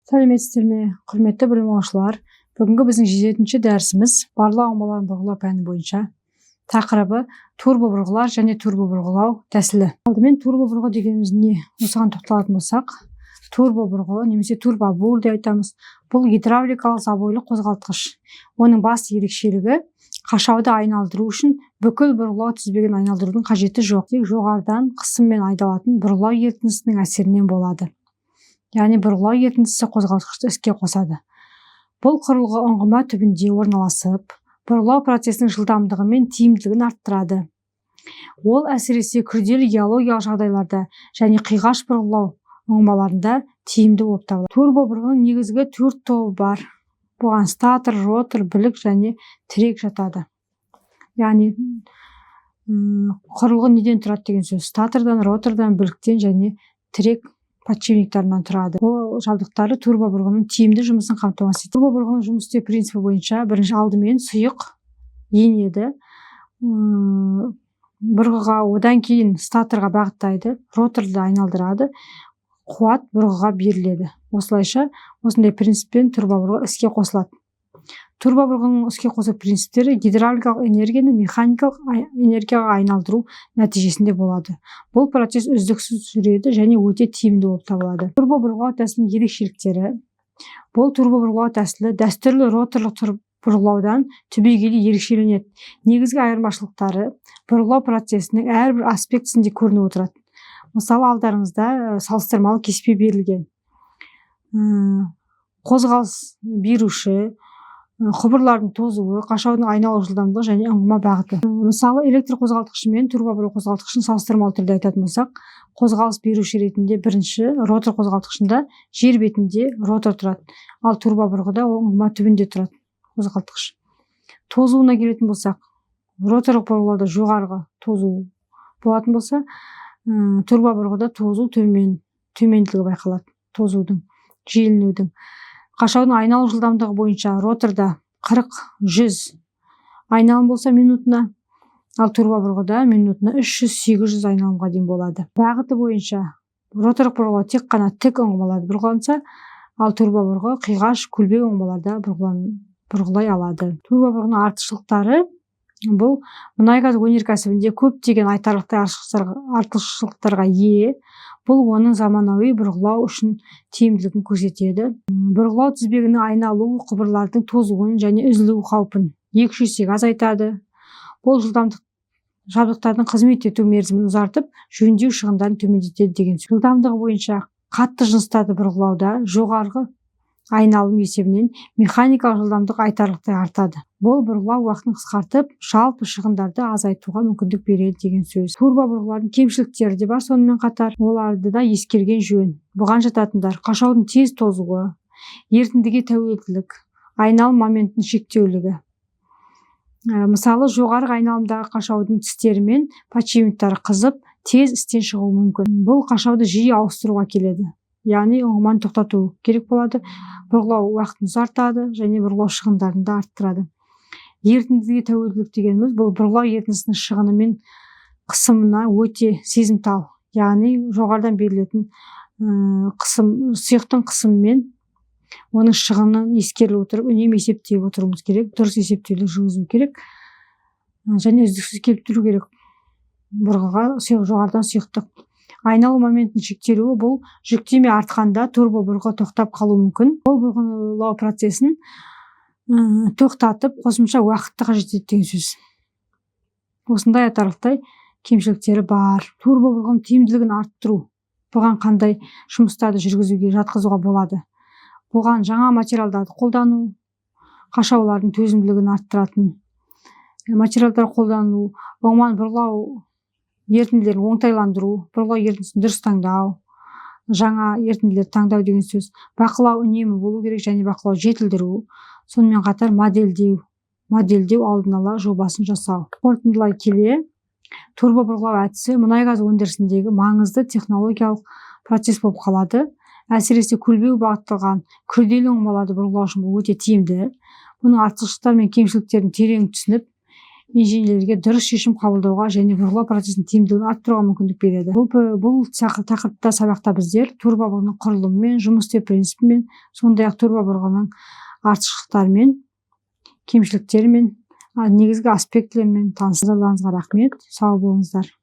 Сәлеметсіздер ме, құрметті білім алушылар. Бүгінгі біздің 7-ші дәрісіміз барлау аңбаларын бұрғылау пәні бойынша. Тақырыбы турбо бұрғылар және турбо бұрғылау тәсілі. Алдымен турбо бұрғы дегеніміз не? Осыған тоқталатын болсақ, турбо бұрғы немесе турбобур деп айтамыз. Бұл гидравликалық забойлы қозғалтқыш. Оның басты ерекшелігі қашауды айналдыру үшін бүкіл бұрғылау тізбегін айналдырудың қажеті жоқ. Тек жоғарыдан қысыммен айдалатын бұрғылау ерітіндісінің әсерінен болады. Яғни бұрғылау ерітіндісі қозғалтқышты іске қосады. Бұл құрылғы ұңғыма түбінде орналасып, бұрғылау процесінің жылдамдығы мен тиімділігін арттырады. Ол әсіресе күрделі геологиялық жағдайларда және қиғаш бұрғылау ұңғымаларында тиімді болып табылады. Турбо бұрғының негізгі 4 тобы бар. Бұған статор, ротор, білік және тірек жатады. Яғни құрылғы неден тұрады деген сөз? Статордан, ротордан, біліктен және тірек подшипниктарынан тұрады. Ол жабдықтары турбо бұрғының тиімді жұмысын қамтамасыз етеді. Турбо бұрғының жұмыс істеу принципі бойынша бірінші алдымен сұйық енеді, бұрғыға, одан кейін статорға бағыттайды, роторды айналдырады, қуат бұрғыға беріледі. Осылайша осындай принциппен турбо бұрғы іске қосылады. Турбо бұрғының іске қосу принциптері гидравликалық энергияны механикалық энергияға айналдыру нәтижесінде болады. Бұл процесс үздіксіз жүреді және өте тиімді болып табылады. Турбо бұрғылау тәсілінің ерекшеліктері. Бұл турбо бұрғылау тәсілі дәстүрлі роторлық бұрғылаудан түбегейлі ерекшеленеді. Негізгі айырмашылықтары бұрғылау процесінің әрбір аспектісінде көрініп отырады. Мысалы, алдарыңызда салыстырмалы кеспе берілген. Қозғалыс беруші, құбырлардың тозуы, қашаудың айналу жылдамдығы және ұңғыма бағыты. Мысалы, электр қозғалтқышы мен турбо бұрғы қозғалтқышын салыстырмалы түрде айтатын болсақ, қозғалыс беруші ретінде бірінші ротор қозғалтқышында жер бетінде ротор тұрады, ал турбо бұрғыда ұңғыма түбінде тұрады қозғалтқыш. Тозуына келетін болсақ, роторлық бұрғылауда жоғарғы тозу болатын болса, турбо бұрғыда тозу төменділігі байқалады. Тозудың, желінудің. Қашаудың айналу жылдамдығы бойынша роторда 40-100 айналым болса минутына, ал турбо бұрғыда минутына 300-800 айналымға дейін болады. Бағыты бойынша роторлық бұрғылау тек қана тік ұңғымаларда бұрғыланса, ал турбо бұрғы қиғаш, көлбеу ұңғымаларда бұрғылай алады. Турбо бұрғының артықшылықтары бұл мұнай газ өнеркәсібінде көптеген айтарлықтай артықшылықтарға ие. Бұл оның заманауи бұрғылау үшін тиімділігін көрсетеді. Бұрғылау тізбегінің айналу құбырлардың тозуын және үзілу қаупін 2 есеге азайтады. Бұл жабдықтардың қызмет ету мерзімін ұзартып, жөндеу шығындарын төмендетеді деген сөз. Жылдамдығы бойынша қатты жыныстарды бұрғылауда жоғарғы айналым есебінен механикалық жылдамдық айтарлықтай артады. Бұл бұрғылау уақытын қысқартып, жалпы шығындарды азайтуға мүмкіндік береді деген сөз. Турбо бұрғылардың кемшіліктері де бар, сонымен қатар оларды да ескерген жөн. Бұған жататындар: қашаудың тез тозуы, ерітіндіге тәуелділік, айналым моментінің шектеулігі. Мысалы, жоғарғы айналымдағы қашаудың тістері мен подшипниктары қызып, тез істен шығуы мүмкін. Бұл қашауды жиі ауыстыруға келеді. Яғни ұңғыманы тоқтату керек болады, бұрғылау уақытын ұзартады және бұрғылау шығындарын да арттырады. Ерітіндіге тәуелділік дегеніміз бұл бұрғылау ерітіндісінің шығыны мен қысымына өте сезімтал. Яғни жоғарыдан берілетін сұйықтың қысымы мен оның шығынын ескеріле отырып, үнемі есептеп отыруымыз керек, дұрыс есептеулер жүргізу керек және үздіксіз келіп тұру керек. Бұрғыға жоғарыдан сұйықтық. Айналу моментінің шектелуі бұл жүктеме артқанда турбо бұрғы тоқтап қалуы мүмкін. Бұл бұрғылау процесін тоқтатып, қосымша уақытты қажет етеді деген сөз. Осындай айтарлықтай кемшіліктері бар. Турбо бұрғының тиімділігін арттыру. Бұған қандай жұмыстарды жүргізуге жатқызуға болады? Бұған жаңа материалдарды қолдану, қашаулардың төзімділігін арттыратын материалдар қолдану, ұңғыманы бұрғылау ерітінділерін оңтайландыру, бұрғылау ерітіндісін дұрыс таңдау, жаңа ерітінділерді таңдау деген сөз. Бақылау үнемі болу керек және бақылау жетілдіру, сонымен қатар модельдеу алдын ала жобасын жасау. Қорытындылай келе, турбо бұрғылау әдісі мұнай газ өндірісіндегі маңызды технологиялық процесс болып қалады. Әсіресе көлбеу бағытталған күрделі ұңғымаларды бұрғылау үшін бұл өте тиімді. Бұның артықшылықтары мен кемшіліктерін терең түсініп, инженерлерге дұрыс шешім қабылдауға және бұрғылау процесінің тиімділігін арттыруға мүмкіндік береді. Бұл тақырыпта сабақта біздер турбобұрғының құрылымымен, жұмыс істеу принципімен, сондай-ақ турбобұрғының артықшылықтарымен, кемшіліктерімен, негізгі аспектілерімен таныстырғандарыңызға рахмет. Сау болыңыздар.